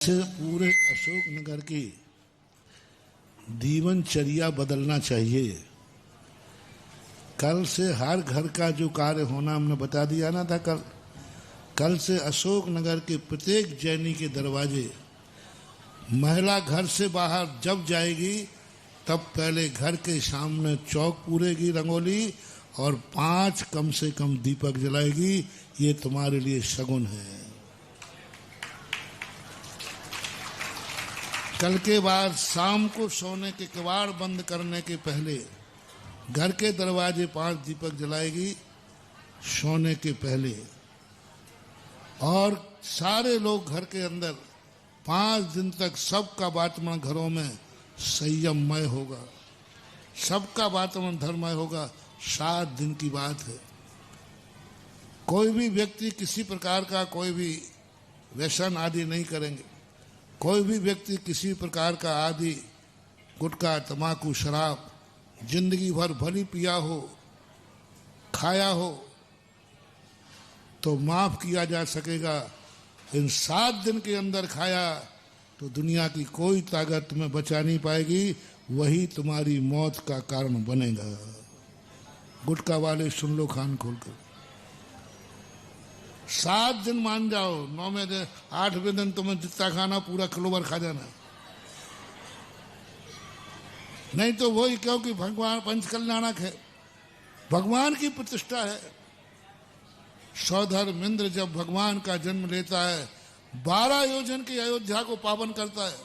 से पूरे अशोकनगर की जीवनचर्या बदलना चाहिए। कल से हर घर का जो कार्य होना हमने बता दिया ना था कल से अशोकनगर के प्रत्येक जैनी के दरवाजे, महिला घर से बाहर जब जाएगी तब पहले घर के सामने चौक पूरेगी रंगोली और 5 कम से कम दीपक जलाएगी। ये तुम्हारे लिए शगुन है। कल के बाद शाम को सोने के किवाड़ बंद करने के पहले घर के दरवाजे 5 दीपक जलाएगी सोने के पहले, और सारे लोग घर के अंदर 5 दिन तक सबका वातावरण घरों में संयममय होगा, सबका वातावरण धर्ममय होगा। 7 दिन की बात है। कोई भी व्यक्ति किसी प्रकार का कोई भी व्यसन आदि नहीं करेंगे। कोई भी व्यक्ति किसी प्रकार का आदि गुटखा तंबाकू शराब जिंदगी भर भली पिया हो, खाया हो तो माफ किया जा सकेगा। इन 7 दिन के अंदर खाया तो दुनिया की कोई ताकत तुम्हें बचा नहीं पाएगी, वही तुम्हारी मौत का कारण बनेगा। गुटखा वाले सुन लो कान खोलकर। 7 दिन मान जाओ, 9वें दिन 8वें दिन तुम्हें जितना खाना पूरा किलो भर खा जाना, नहीं तो वही, क्योंकि भगवान पंचकल्याणक है, भगवान की प्रतिष्ठा है। सौधर्म इंद्र जब भगवान का जन्म लेता है 12 योजन की अयोध्या को पावन करता है।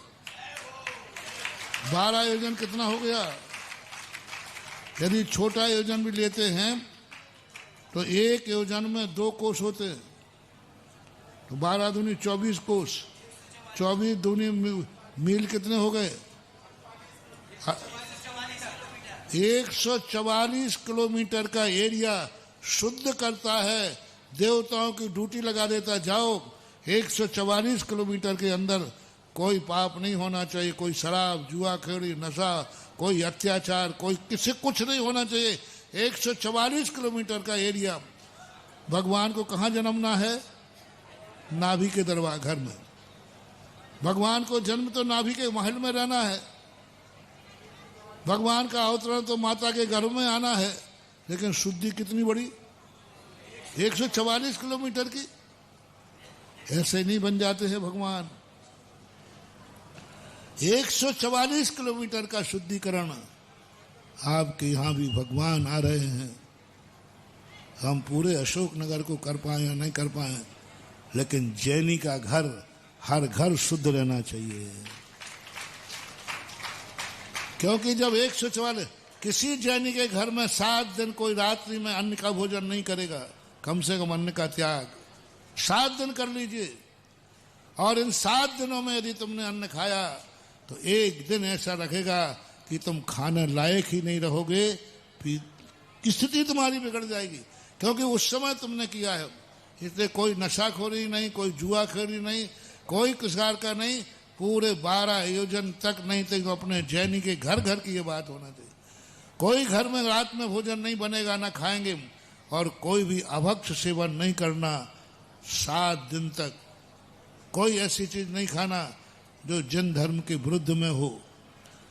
12 योजन कितना हो गया? यदि छोटा योजन भी लेते हैं तो 1 योजन में 2 कोस होते हैं, तो 12 दूनी 24 कोस, 24 दूनी मील कितने हो गए? 144 किलोमीटर का एरिया शुद्ध करता है, देवताओं की ड्यूटी लगा देता। जाओ 144 किलोमीटर के अंदर कोई पाप नहीं होना चाहिए, कोई शराब जुआ खेड़ी नशा, कोई अत्याचार, कोई किसी कुछ नहीं होना चाहिए। 144 किलोमीटर का एरिया। भगवान को कहाँ जन्मना है? नाभि के दरबार घर में। भगवान को जन्म तो नाभि के महल में रहना है। भगवान का अवतरण तो माता के गर्भ में आना है। लेकिन शुद्धि कितनी बड़ी, 144 किलोमीटर की। ऐसे नहीं बन जाते हैं भगवान। 144 किलोमीटर का शुद्धिकरण। आपके यहाँ भी भगवान आ रहे हैं। हम पूरे अशोकनगर को कर पाए या नहीं कर पाए, लेकिन जैनी का घर, हर घर शुद्ध रहना चाहिए। क्योंकि जब 144 किसी जैनी के घर में 7 दिन कोई रात्रि में अन्न का भोजन नहीं करेगा, कम से कम अन्न का त्याग 7 दिन कर लीजिए। और इन 7 दिनों में यदि तुमने अन्न खाया तो एक दिन ऐसा रखेगा कि तुम खाने लायक ही नहीं रहोगे, फिर स्थिति तुम्हारी बिगड़ जाएगी। क्योंकि उस समय तुमने किया है। इसलिए कोई नशाखोरी नहीं, कोई जुआखोरी नहीं, कोई किसार का नहीं। पूरे 12 योजन तक नहीं तो अपने जैनी के घर घर की ये बात होना चाहिए। कोई घर में रात में भोजन नहीं बनेगा, ना खाएंगे। और कोई भी अभक्ष सेवन नहीं करना। 7 दिन तक कोई ऐसी चीज नहीं खाना जो जैन धर्म के विरुद्ध में हो।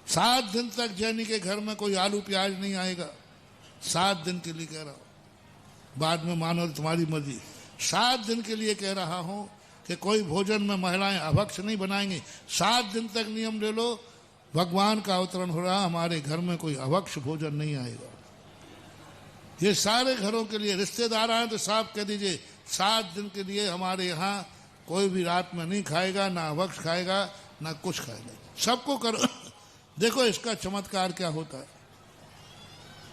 7 दिन तक जैनी के घर में कोई आलू प्याज नहीं आएगा। 7 दिन के लिए कह रहा हूं, बाद में मानो तुम्हारी मर्जी। 7 दिन के लिए कह रहा हूं कि कोई भोजन में महिलाएं अभक्ष नहीं बनाएंगी। 7 दिन तक नियम ले लो, भगवान का अवतरण हो रहा, हमारे घर में कोई अभक्ष भोजन नहीं आएगा। ये सारे घरों के लिए, रिश्तेदार आए तो साफ कह दीजिए 7 दिन के लिए हमारे यहाँ कोई भी रात में नहीं खाएगा, ना अभक्ष खाएगा, ना कुछ खाएगा। सबको करो। देखो इसका चमत्कार क्या होता है।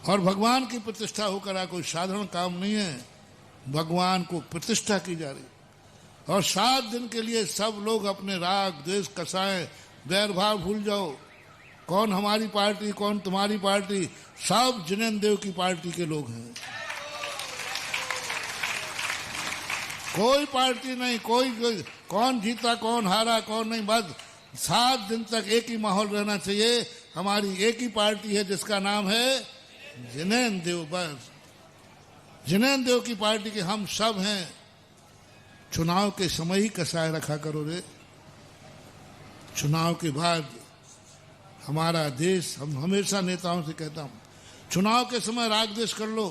और भगवान की प्रतिष्ठा होकर कोई साधारण काम नहीं है, भगवान को प्रतिष्ठा की जा रही। और 7 दिन के लिए सब लोग अपने राग द्वेष कसाएं, बैर भाव भूल जाओ। कौन हमारी पार्टी, कौन तुम्हारी पार्टी, सब जिनेन्द्र देव की पार्टी के लोग हैं। कोई पार्टी नहीं, कोई कौन जीता कौन हारा कौन नहीं, बस 7 दिन तक एक ही माहौल रहना चाहिए। हमारी एक ही पार्टी है जिसका नाम है जिनेन्द्र देव। बस जिनेन्द्र देव की पार्टी के हम सब हैं। चुनाव के समय ही कसाय रखा करो रे। चुनाव के बाद हमारा देश, हम हमेशा नेताओं से कहता हूँ, चुनाव के समय राग द्वेष कर लो,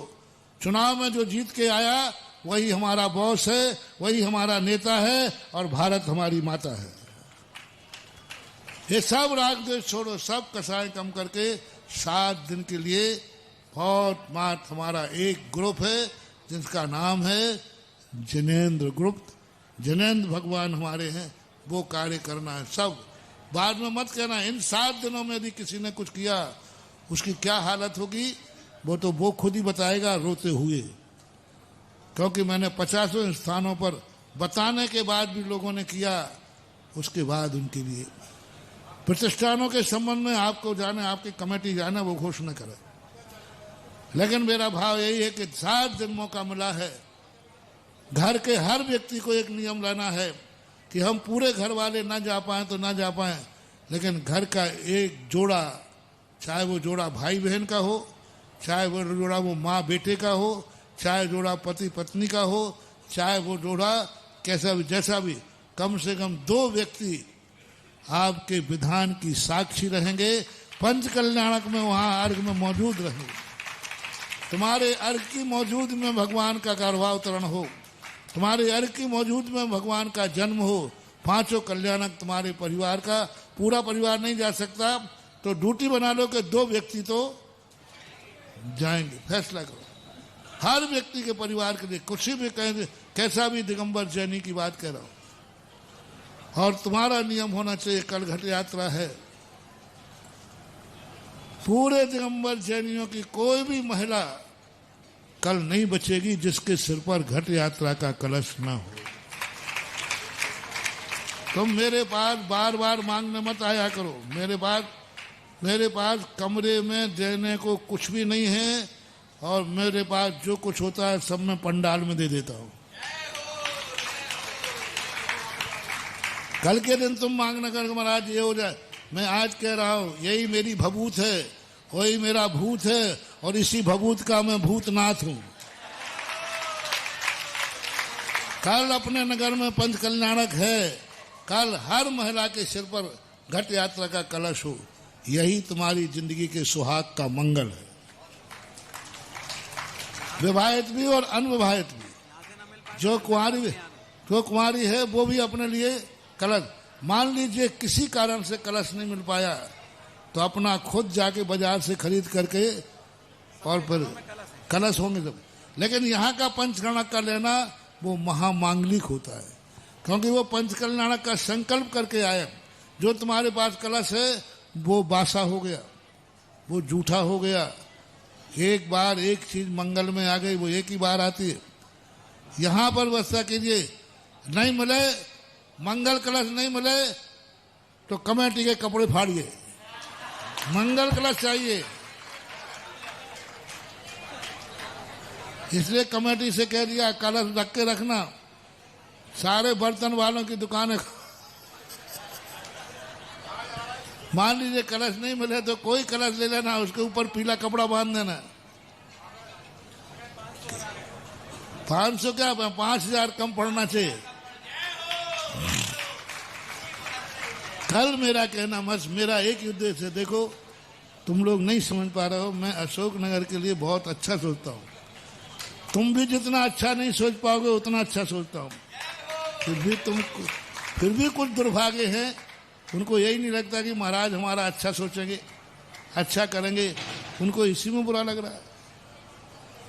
चुनाव में जो जीत के आया वही हमारा बॉस है, वही हमारा नेता है और भारत हमारी माता है। ये सब राग द्वेष छोड़ो, सब कसाई कम करके 7 दिन के लिए बहुत मात हमारा एक ग्रुप है जिसका नाम है जिनेंद्र ग्रुप। जिनेंद्र भगवान हमारे हैं, वो कार्य करना है। सब बाद में मत कहना इन 7 दिनों में यदि किसी ने कुछ किया उसकी क्या हालत होगी, वो तो वो खुद ही बताएगा रोते हुए। क्योंकि मैंने 50 स्थानों पर बताने के बाद भी लोगों ने किया, उसके बाद उनके लिए प्रतिष्ठानों के संबंध में आपको जाने, आपकी कमेटी जाने, वो घोषणा करे। लेकिन मेरा भाव यही है कि 7 दिन मौका मिला है, घर के हर व्यक्ति को एक नियम लाना है कि हम पूरे घर वाले ना जा पाए तो ना जा पाए, लेकिन घर का एक जोड़ा, चाहे वो जोड़ा भाई बहन का हो, चाहे वो जोड़ा वो माँ बेटे का हो, चाहे जोड़ा पति पत्नी का हो, चाहे वो जोड़ा कैसा भी जैसा भी, कम से कम 2 व्यक्ति आपके विधान की साक्षी रहेंगे, पंच कल्याणक में वहाँ अर्घ में मौजूद रहेंगे। तुम्हारे अर्घ की मौजूद में भगवान का गर्भावतरण हो, तुम्हारे अर्घ की मौजूद में भगवान का जन्म हो। 5 कल्याणक तुम्हारे परिवार का, पूरा परिवार नहीं जा सकता तो ड्यूटी बना लो कि 2 व्यक्ति तो जाएंगे। फैसला करो हर व्यक्ति के परिवार के लिए, कुछ भी कहें, कैसा भी दिगंबर जैनी की बात कह रहा हूं। और तुम्हारा नियम होना चाहिए, कल घट यात्रा है, पूरे दिगंबर जैनियों की कोई भी महिला कल नहीं बचेगी जिसके सिर पर घट यात्रा का कलश ना हो। तुम मेरे पास बार बार मांगने मत आया करो, मेरे पास कमरे में देने को कुछ भी नहीं है, और मेरे पास जो कुछ होता है सब मैं पंडाल में दे देता हूं। कल के दिन तुम मांगना कर महाराज ये हो जाए, मैं आज कह रहा हूं यही मेरी भभूत है, वही मेरा भूत है, और इसी भभूत का मैं भूतनाथ हूं। कल अपने नगर में पंच कल्याणक है, कल हर महिला के सिर पर घट यात्रा का कलश हो, यही तुम्हारी जिंदगी के सुहाग का मंगल है। विवाहित भी और अनविवाहित भी, जो कुंवारी है वो भी अपने लिए कलश। मान लीजिए किसी कारण से कलश नहीं मिल पाया तो अपना खुद जाके बाजार से खरीद करके और फिर कलश होंगे सब। लेकिन यहाँ का पंचकल्याणक का लेना वो महामांगलिक होता है, क्योंकि वो पंचकल्याणक का संकल्प करके आए। जो तुम्हारे पास कलश है वो बासा हो गया, वो जूठा हो गया। एक बार एक चीज मंगल में आ गई, वो एक ही बार आती है। यहाँ पर व्यवस्था कीजिए, नहीं मिले मंगल कलश, नहीं मिले तो कमेटी के कपड़े फाड़िए, मंगल कलश चाहिए। इसलिए कमेटी से कह दिया कलश रख के रखना, सारे बर्तन वालों की दुकानें। मान लीजिए कलश नहीं मिले तो कोई कलश ले लेना, उसके ऊपर पीला कपड़ा बांध देना। 500 क्या 5000 कम पड़ना चाहिए। कल मेरा कहना बस मेरा एक ही उद्देश्य है, देखो तुम लोग नहीं समझ पा रहे हो, मैं अशोक नगर के लिए बहुत अच्छा सोचता हूँ। तुम भी जितना अच्छा नहीं सोच पाओगे उतना अच्छा सोचता हूँ। फिर भी कुछ दुर्भाग्य हैं, उनको यही नहीं लगता कि महाराज हमारा अच्छा सोचेंगे, अच्छा करेंगे, उनको इसी में बुरा लग रहा है।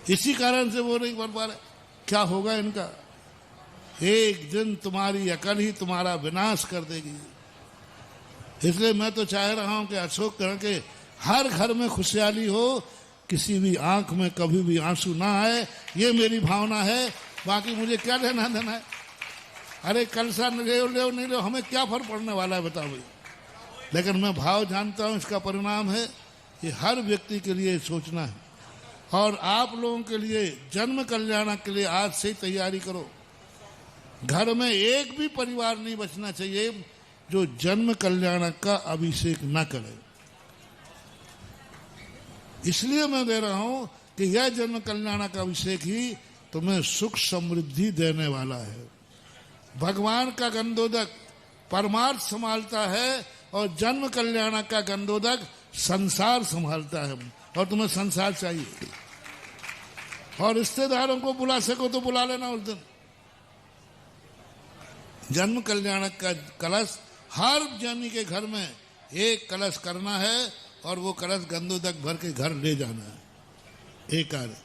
इसी कारण से वो नहीं कर पा रहे। क्या होगा इनका? एक दिन तुम्हारी अकल ही तुम्हारा विनाश कर देगी। इसलिए मैं तो चाह रहा हूं कि अशोक नगर के हर घर में खुशहाली हो, किसी भी आंख में कभी भी आंसू ना आए, ये मेरी भावना है। बाकी मुझे क्या लेना देना है? अरे कल सा ले नहीं लो, हमें क्या फर्क पड़ने वाला है बताओ भाई। लेकिन मैं भाव जानता हूं, इसका परिणाम है कि हर व्यक्ति के लिए सोचना है। और आप लोगों के लिए जन्म कल्याण के लिए आज से ही तैयारी करो। घर में एक भी परिवार नहीं बचना चाहिए जो जन्म कल्याण का अभिषेक न करे। इसलिए मैं दे रहा हूं कि यह जन्म कल्याण का अभिषेक ही तुम्हें सुख समृद्धि देने वाला है। भगवान का गंधोदक परमार्थ संभालता है और जन्म कल्याण का गंधोदक संसार संभालता है। और तुम्हें संसार चाहिए और रिश्तेदारों को बुला सको तो बुला लेना उस दिन। जन्म कल्याण का कलश हर जन के घर में एक कलश करना है और वो कलश गंधोदक भर के घर ले जाना है एक कार्य।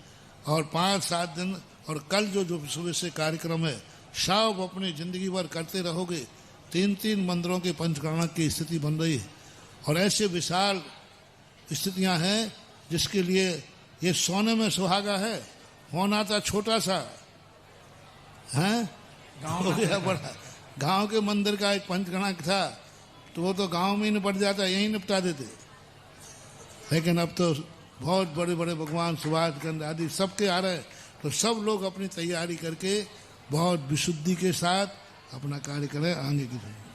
और 5-7 दिन और कल जो सुबह से कार्यक्रम है सब अपनी जिंदगी भर करते रहोगे। 3-3 मंदिरों के पंचकर्णक की स्थिति बन रही है और ऐसे विशाल स्थितियां हैं जिसके लिए ये सोने में सुहागा है। होना था छोटा सा है, हो गया बड़ा। गांव के मंदिर का एक पंचकर्णक था तो वो तो गांव में ही निपट जाता, यहीं निपटा देते। लेकिन अब तो बहुत बड़े बड़े भगवान सुभाष चंद्र आदि सबके आ रहे, तो सब लोग अपनी तैयारी करके बहुत विशुद्धि के साथ अपना कार्य करें आगे की।